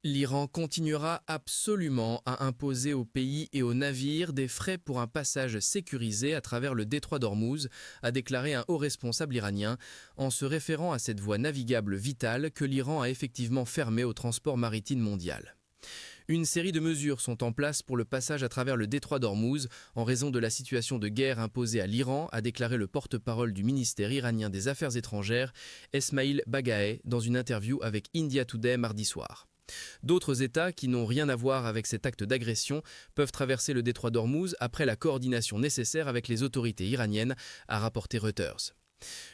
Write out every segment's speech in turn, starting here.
L'Iran continuera absolument à imposer aux pays et aux navires des frais pour un passage sécurisé à travers le détroit d'Ormuz, a déclaré un haut responsable iranien, en se référant à cette voie navigable vitale que l'Iran a effectivement fermée au transport maritime mondial. Une série de mesures sont en place pour le passage à travers le détroit d'Ormuz en raison de la situation de guerre imposée à l'Iran, a déclaré le porte-parole du ministère iranien des Affaires étrangères, Esmail Bagaei, dans une interview avec India Today mardi soir. D'autres États qui n'ont rien à voir avec cet acte d'agression peuvent traverser le détroit d'Ormuz après la coordination nécessaire avec les autorités iraniennes, a rapporté Reuters.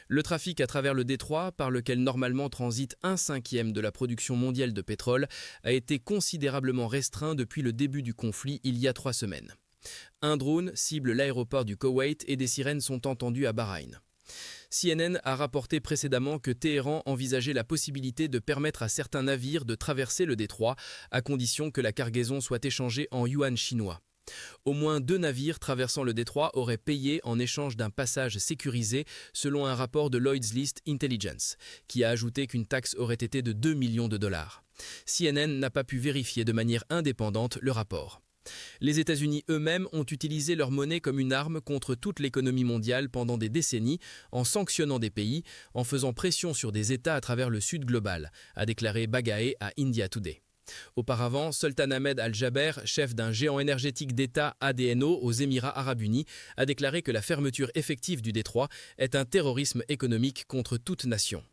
Le trafic à travers le détroit, par lequel normalement transite 1/5 de la production mondiale de pétrole, a été considérablement restreint depuis le début du conflit il y a 3 semaines. Un drone cible l'aéroport du Koweït et des sirènes sont entendues à Bahreïn. CNN a rapporté précédemment que Téhéran envisageait la possibilité de permettre à certains navires de traverser le détroit, à condition que la cargaison soit échangée en yuan chinois. Au moins 2 navires traversant le détroit auraient payé en échange d'un passage sécurisé, selon un rapport de Lloyd's List Intelligence, qui a ajouté qu'une taxe aurait été de 2 millions de dollars. CNN n'a pas pu vérifier de manière indépendante le rapport. Les États-Unis eux-mêmes ont utilisé leur monnaie comme une arme contre toute l'économie mondiale pendant des décennies, en sanctionnant des pays, en faisant pression sur des États à travers le Sud global, a déclaré Bagaei à India Today. Auparavant, Sultan Ahmed Al-Jaber, chef d'un géant énergétique d'État ADNO aux Émirats arabes unis, a déclaré que la fermeture effective du détroit est un terrorisme économique contre toute nation.